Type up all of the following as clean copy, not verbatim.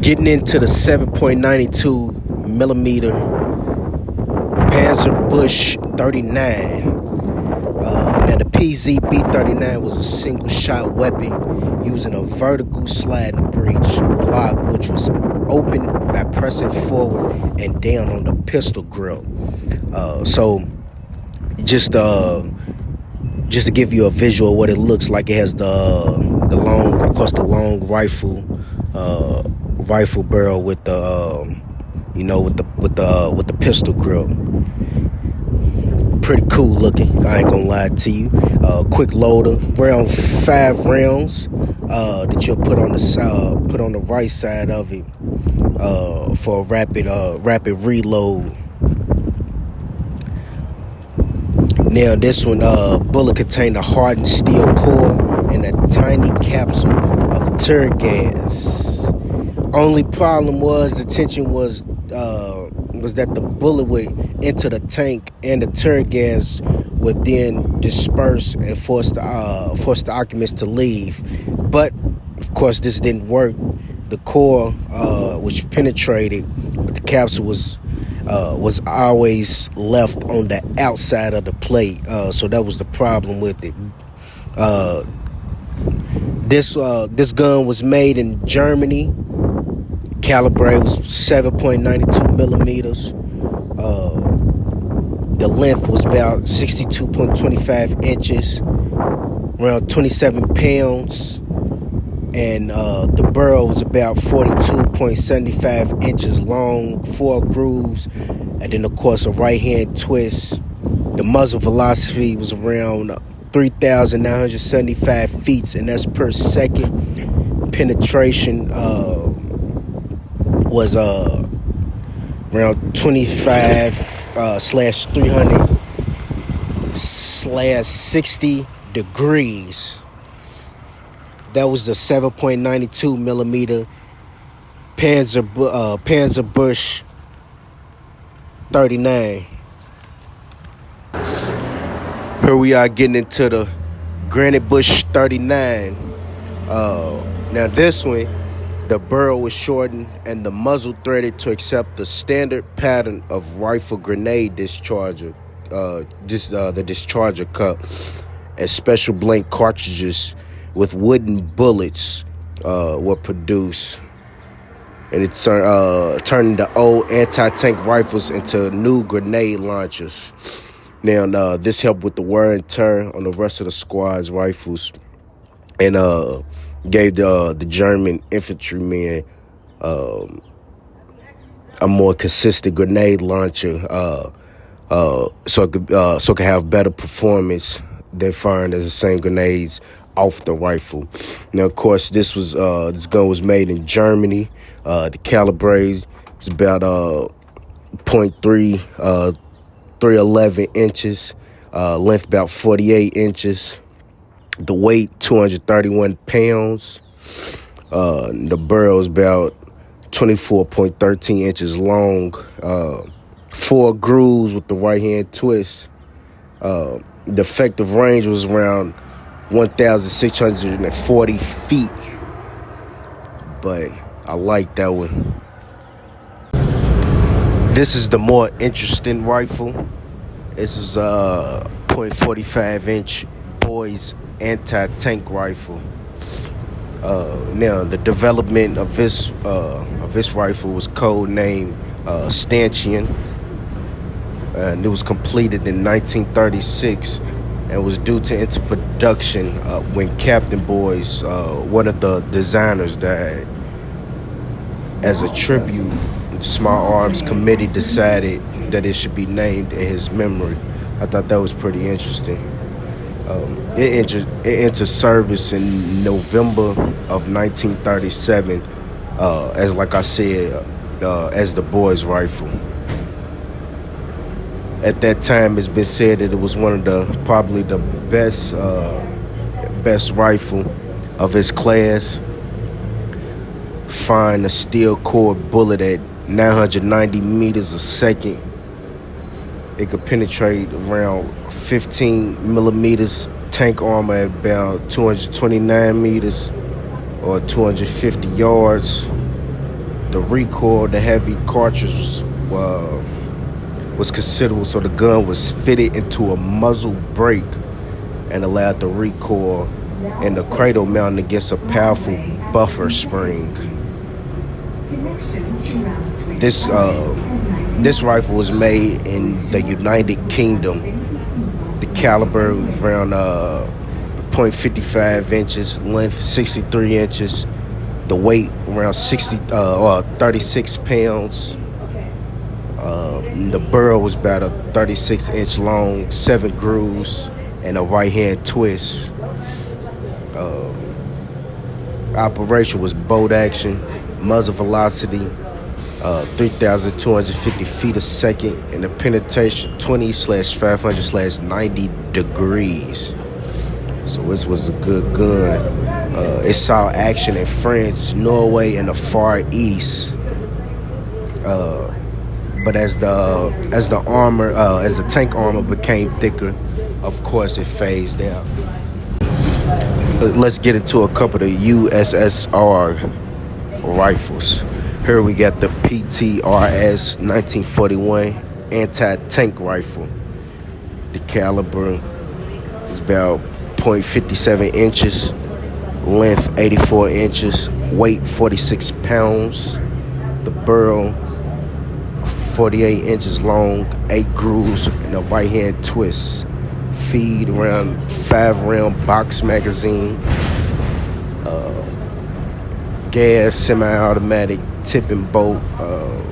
Getting into the 7.92 millimeter Panzer Bush 39. Now the PZB-39 was a single shot weapon using a vertical sliding breech block, which was open by pressing forward and down on the pistol grip. So just to give you a visual of what it looks like, it has the long rifle barrel with the with the pistol grip. Pretty cool looking, I ain't gonna lie to you. Quick loader, around 5 rounds that you'll put on the right side of it for a rapid reload. Now this one, bullet contained a hardened steel core and a tiny capsule of tear gas. Only problem was the tension was that the bullet would enter the tank and the tear gas would then disperse and force the occupants to leave. But of course this didn't work. The core, which penetrated, but the capsule was always left on the outside of the plate. So that was the problem with it. This gun was made in Germany. Caliber was 7.92 millimeters. The length was about 62.25 inches, around 27 pounds. And the barrel was about 42.75 inches long, 4 grooves, and then of course a right hand twist. The muzzle velocity was around 3,975 feet, and that's per second. Penetration was around 25/300/60 degrees. That was the 7.92 millimeter Panzer Bush 39. Here we are getting into the Granite Bush 39. Now this one, the barrel was shortened and the muzzle threaded to accept the standard pattern of rifle grenade discharger, the discharger cup, and special blank cartridges with wooden bullets were produced. And it turning the old anti-tank rifles into new grenade launchers. Now, this helped with the wear and tear on the rest of the squad's rifles, and gave the German infantrymen a more consistent grenade launcher, so it could have better performance than firing as the same grenades off the rifle. Now, of course, this gun was made in Germany. The caliber is about 311 inches, length about 48 inches. The weight 231 pounds. The barrel is about 24.13 inches long. 4 grooves with the right hand twist. The effective range was around 1,640 feet. But I like that one. This is the more interesting rifle. This is a .45 inch boys anti-tank rifle. Now the development of this rifle was codenamed Stanchion, and it was completed in 1936 and was due to enter production when Captain Boys, one of the designers, died. As a tribute, the Small Arms Committee decided that it should be named in his memory. I thought that was pretty interesting. It entered service in November of 1937, as like I said, as the boys' rifle. At that time, it's been said that it was one of probably the best rifle of its class. Firing a steel core bullet at 990 meters a second. It could penetrate around 15 millimeters tank armor at about 229 meters or 250 yards. The recoil, the heavy cartridge was considerable, so the gun was fitted into a muzzle brake and allowed the recoil and the cradle mounted against a powerful buffer spring. This rifle was made in the United Kingdom. The caliber around .55 inches, length 63 inches, the weight around 36 pounds. The barrel was about a 36-inch long, 7 grooves, and a right-hand twist. Operation was bolt action, muzzle velocity 3,250 feet a second, and the penetration 20/500/90 degrees. So this was a good gun. It saw action in France, Norway, and the Far East. But as the tank armor became thicker, of course it phased out. Let's get into a couple of the USSR rifles. Here we got the PTRS 1941 anti-tank rifle. The caliber is about .57 inches, length 84 inches, weight 46 pounds. The barrel 48 inches long, 8 grooves, and a right-hand twist. Feed around 5-round box magazine. Gas, semi-automatic, tipping bolt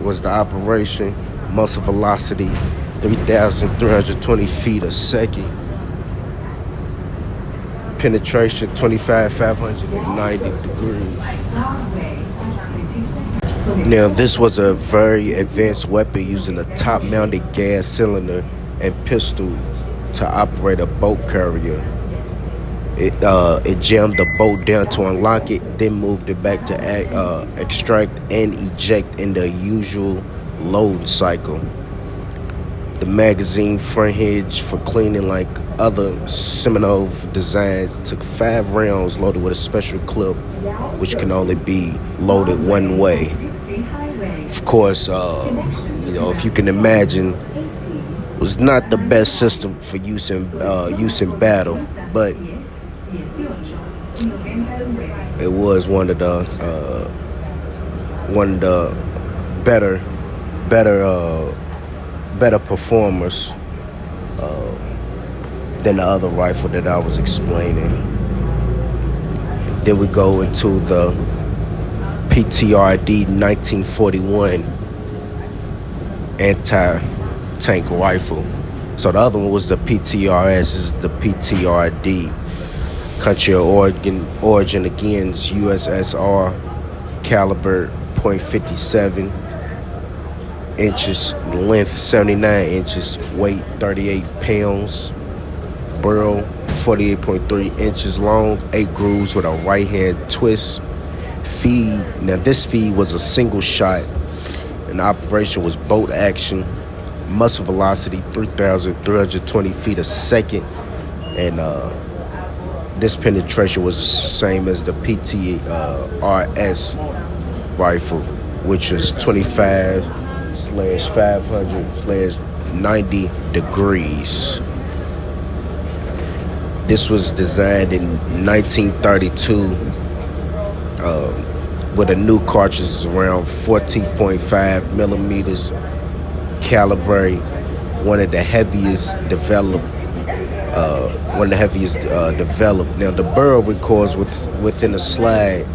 was the operation. Muzzle velocity 3,320 feet a second. Penetration 25/590 degrees. Now, this was a very advanced weapon using a top-mounted gas cylinder and pistol to operate a boat carrier. It jammed the boat down to unlock it, then moved it back to extract and eject in the usual load cycle. The magazine front hinge for cleaning, like other Semenov designs, took 5 rounds loaded with a special clip, which can only be loaded one way. Of course, if you can imagine, it was not the best system for use in battle, but it was one of the better performers than the other rifle that I was explaining. Then we go into the PTRD 1941 anti-tank rifle. So the other one was the PTRS, this is the PTRD. Country of origin again is USSR, caliber .57 inches, length 79 inches, weight 38 pounds, barrel 48.3 inches long, 8 grooves with a right-hand twist. Feed, now this feed was a single shot, and the operation was bolt action, muzzle velocity 3,320 feet a second, and this penetration was the same as the PTRS rifle, which was 25/500/90 degrees. This was designed in 1932 with a new cartridge around 14.5 millimeters caliber, one of the heaviest developed. Now the barrel recoils within a slide,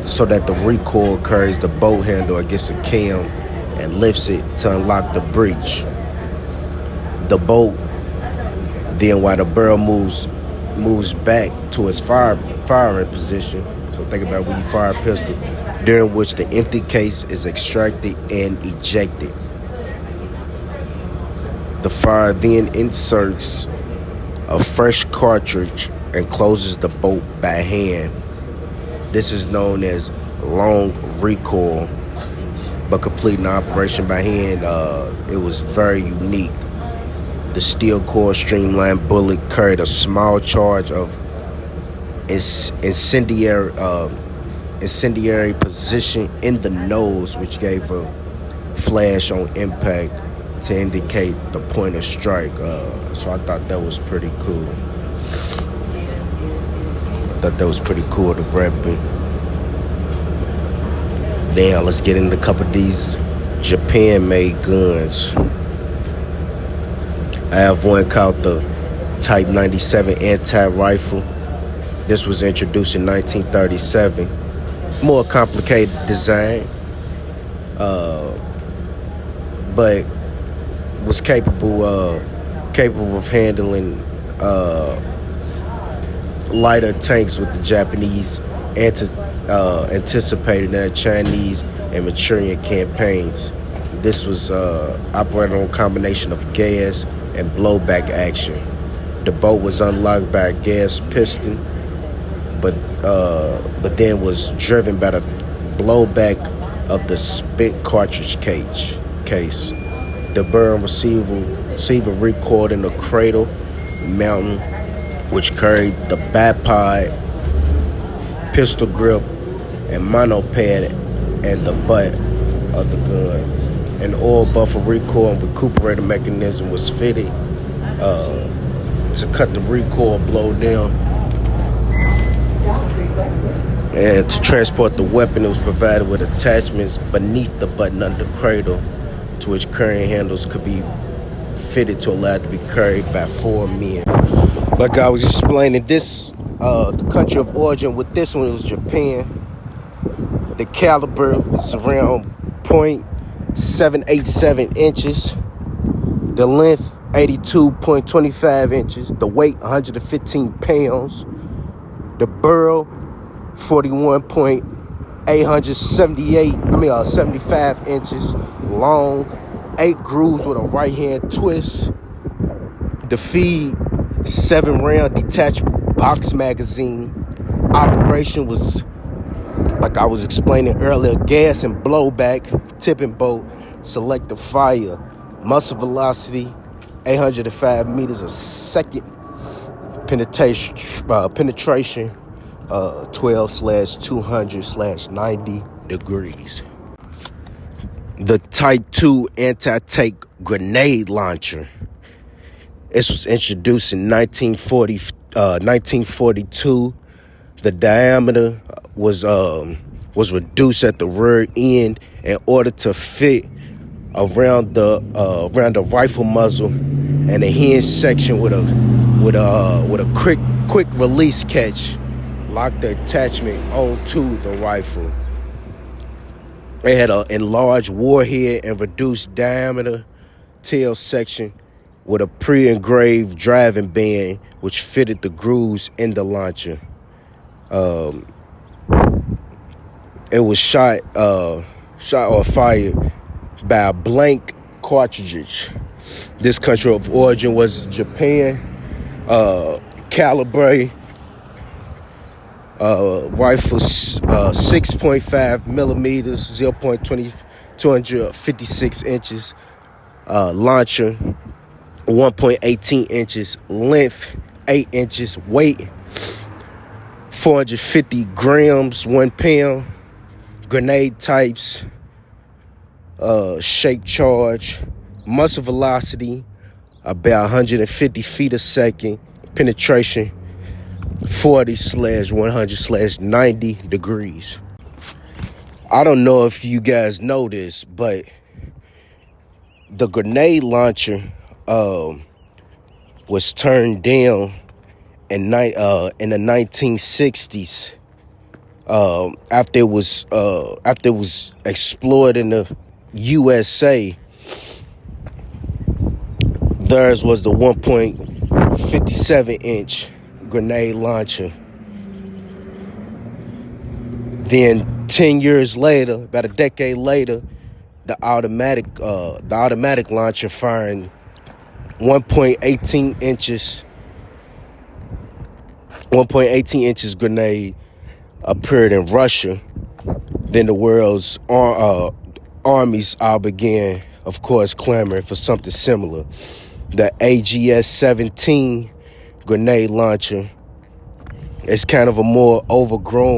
so that the recoil carries the bolt handle against a cam and lifts it to unlock the breech. The bolt, then while the barrel moves back to its firing position. So think about when you fire a pistol, during which the empty case is extracted and ejected. The fire then inserts a fresh cartridge and closes the bolt by hand. This is known as long recoil, but completing the operation by hand, it was very unique. The steel core streamlined bullet carried a small charge of incendiary incendiary position in the nose, which gave a flash on impact to indicate the point of strike. So I thought that was pretty cool. The weapon. Now let's get into a couple of these Japan-made guns. I have one called the Type 97 anti-rifle. This was introduced in 1937. More complicated design, but was capable of handling lighter tanks with the Japanese anticipated in their Chinese and Manchurian campaigns. This was operating on a combination of gas and blowback action. The boat was unlocked by a gas piston, but then was driven by the blowback of the spent cartridge case. The barrel receiver recoiled in the cradle mounting, which carried the bipod, pistol grip, and monopod, and the butt of the gun. An oil buffer recoil and recuperator mechanism was fitted to cut the recoil blow down. And to transport the weapon, it was provided with attachments beneath the button under the cradle, to which carrying handles could be fitted to allow it to be carried by 4 men. Like I was explaining, this the country of origin with this one, it was Japan. The caliber is around .787 inches. The length 82.25 inches. The weight 115 pounds. The barrel 75 inches long. 8 grooves with a right hand twist. The feed 7-round detachable box magazine. Operation was, like I was explaining earlier, gas and blowback, tipping boat, selective fire, muzzle velocity 805 meters a second, penetration 12/200/90 degrees. The Type 2 anti-tank grenade launcher. This was introduced in 1942. The diameter was reduced at the rear end in order to fit around the rifle muzzle and the hinge section with a quick release catch. Lock the attachment onto the rifle. It had an enlarged warhead and reduced diameter tail section with a pre-engraved driving band which fitted the grooves in the launcher. It was shot or fired by a blank cartridge. This country of origin was Japan. Calibre rifle 6.5 millimeters, 256 inches. Launcher 1.18 inches, length 8 inches, weight 450 grams, 1 pound. Grenade types, shake charge, muzzle velocity about 150 feet a second, penetration 40/100/90 degrees. I don't know if you guys know this, but the grenade launcher was turned down in the 1960s after it was explored in the USA. Theirs was the 1.57 inch grenade launcher. Then 10 years later, about a decade later, the automatic launcher firing 1.18 inches grenade appeared in Russia. Then the world's armies all began, of course, clamoring for something similar. The AGS-17 grenade launcher is kind of a more overgrown